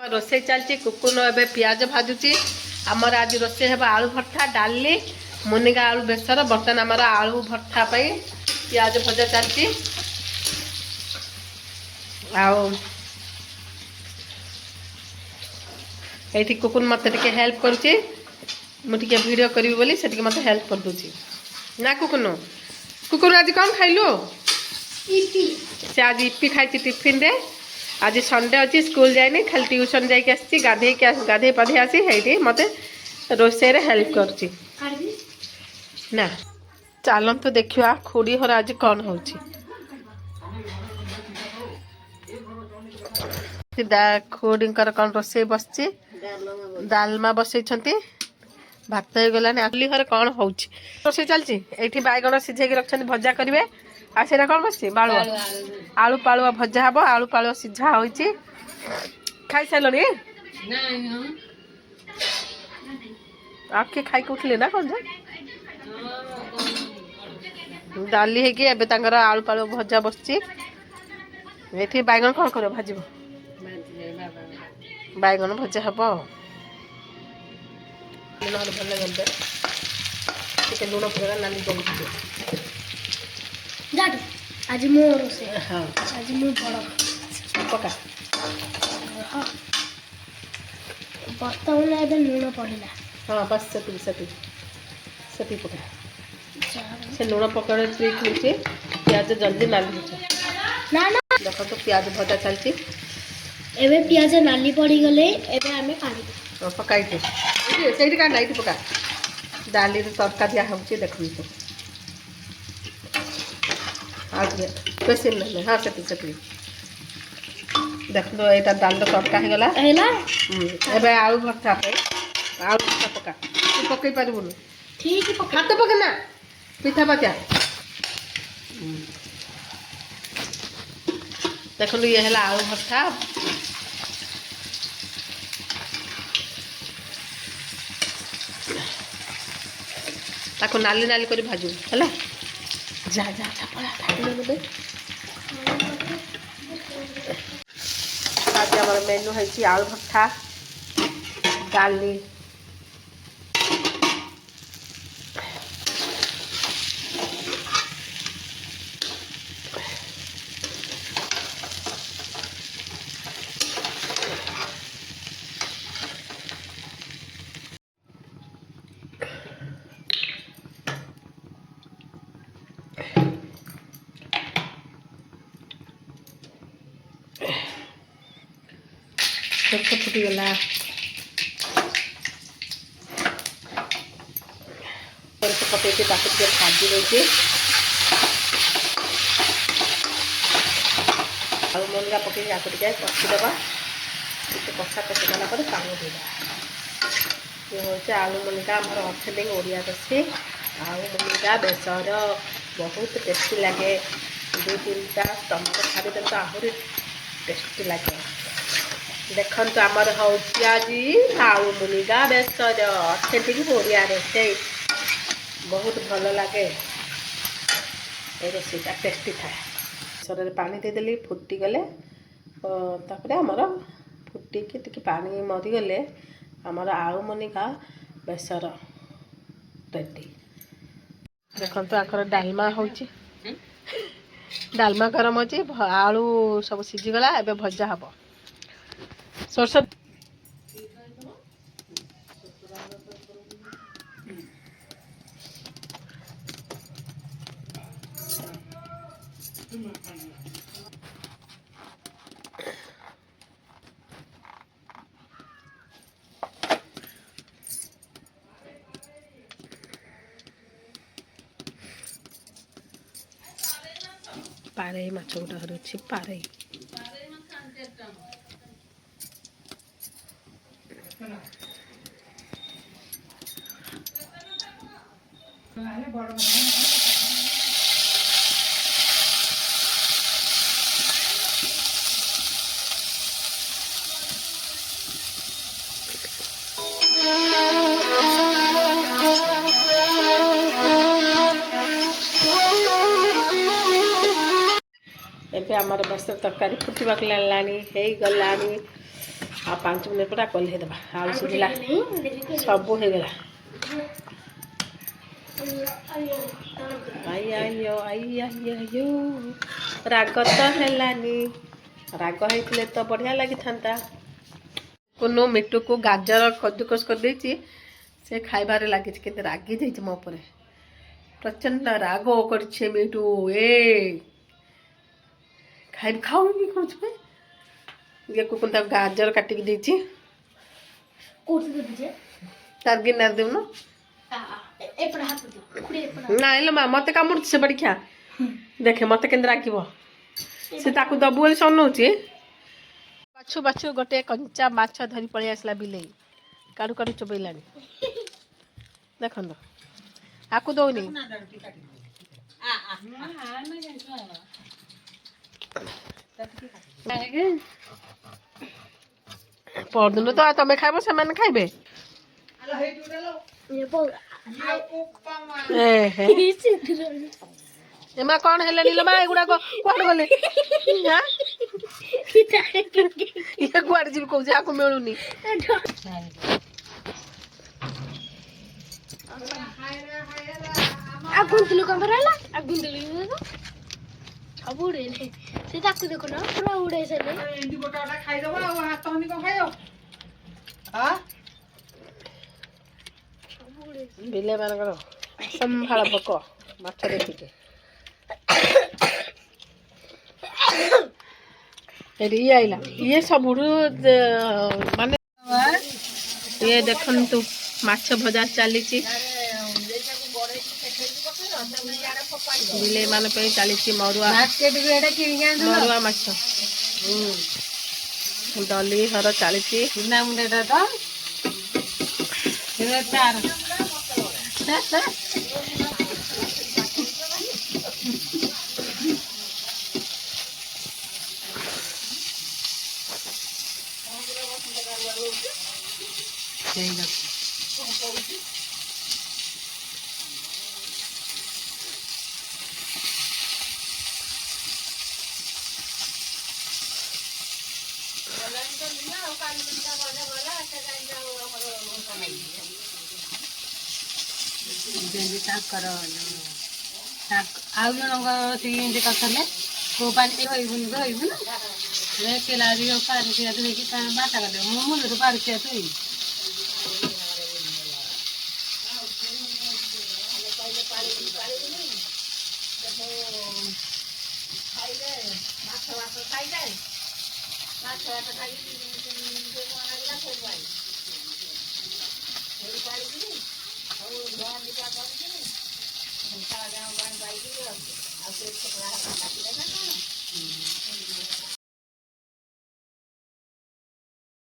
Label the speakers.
Speaker 1: रोसे चलती कुकुन ए पियाज भाजुची आमर आज रोसे हे आलू भर्ता डाली मुनिगा आलू बेसर बर्तन आमर आलू भर्ता पियाज भजा चलती ये कुकुन मत हेल्प करुच्ची मुझे वीडियो करी बोली से मत हेल्प कर दूची ना कुकुन कुकुन आज कौन खाइलु से आज इपी खाई टिफिन रे आज संडे अच्छी स्कूल जाए खाली ट्यूशन जाकि गाधे पाधे आसी है मत रोसे हेल्प कर ना चलतु देखा खुड़ी हर आज कौन हो खुड़ी कौन रोसे बस डालमा बसई भात हो गलानी आली हर कौन हो रोसे चलती ये बैगण सीझे रखते भजा करेंगे आ से कौन बस बालुआ आलू पालुआ भजा हम आलू पालुआ सीझा हो खाई सारे आप किए खाई उठले ना कौन डाली है आलू पालुआ भजा बस ये बैगण कौन कर भाज बैगण भजा हम भल लगे लुण पकड़ा नाली जल्दी
Speaker 2: आज मो रोसे हाँ आज मो बड़
Speaker 1: पका
Speaker 2: बर्तमान एबे लुण पड़िला
Speaker 1: हाँ बस सेती पका से लुण पकड़े ट्रिक प्याज जल्दी नाली
Speaker 2: ना ना
Speaker 1: देख तो प्याज भजा चलती
Speaker 2: एबे प्याज नाली पड़ी गले एबे हमें काढ़ी
Speaker 1: पकाई से का नाइट पका डाली तड़का दिया हो देखो तो बेसी ना हाँ से देख लो यहाँ डाल तड़का होगला एवं आलू भर्ता आलू भर्ता पका तू पकई पारूँ
Speaker 2: ठीक
Speaker 1: हाथ पके ना पिठा पाचा देख ये है आलू भर्ता ताको नाली नाली कर भाजू है जा जा पड़ा आज आम मेनू है आलू भर्ता डाली फुटीगला पकई भाजी रही आलू मुनगा पकई कषिदेवा कषा कषिदेला पानी देवा ये हूँ आलू मुनगा आम अच्छे ओडिया रोषे आलू मुनगा बेसर बहुत टेस्टी लगे दु तीन टमाटो छाड़ी तो आहरी टेस्टी लगे देखु आमर हूँ आज आलू मुनगा बेसर ऑथेंटिक ओडिया रोसे बहुत भल लगे ये रोसेटा टेस्टी थाए बेसर पानी देदेली फुटीगले आमर फुटिकी टी पानी मरीगले आमर आलू मुनगा बेसर रेडी देखो आकर डालमा हो डालमा गरम हो आलू सब सीझीगला एवं भजा हम सरस पारे माछ गोटा हर अच्छी पारे एबे आमर बेसर तरकारी फुटवाक लानी हो गलानी आ 5 मिनट पर कोल्हे देबा आलू सिझला सब हो गेला आई आइयो आई आइयो राग तो हेलानी राग होइतले तो बढ़िया लगी थांता कोनो मिट्टू को गाजर कद्दूकस कर देछि से खाइबारे लागे कि रागी जाइए मो पर प्रचंड राग कर मिट्टू ए खाइ खाऊ भी कुछ ये को गाजर काटिक देछि तार गिनार देउन ना लो मा मते कामुड़ से बड़ी खा देखे मते केन्द्र राखिबो से ताकू दबु बोली सनौछि बाछु बाछु गोटे कंचा माछ धरी पळि आसला बिलेई काडू काडू चबैलानी देखन आकू दौनी परदिन तो तमें खाइब से मैंने खाइबे एमा कौन हेले नीलो मा एगुडा को कोड गले हां ये कुआर जीव को जाको मिलुनी
Speaker 2: आगुंतलु कमराला आगुंतलु सब उड़ेले से ताकू देखो ना पूरा उड़े से
Speaker 3: इंडी गोटाटा खाइ दबा आ हाथ हनी को खाइयो हां
Speaker 1: बिले मान करो संभाल पको माछ देखिके ये आइला ये सब माने ये देखन तू माछ भजा चली बिले मान पे चली मरुआ
Speaker 3: मार्केट रे एटा किनि आन
Speaker 1: मरुआ माछ डली हर चली
Speaker 3: ना मुंडेटा तो ये चार करो आउ जन से कसले को पानी होइबुन होइबुन रे केला रे पानी के तो देखि बाटा कर दे मुंह रे पार के तो
Speaker 1: खाई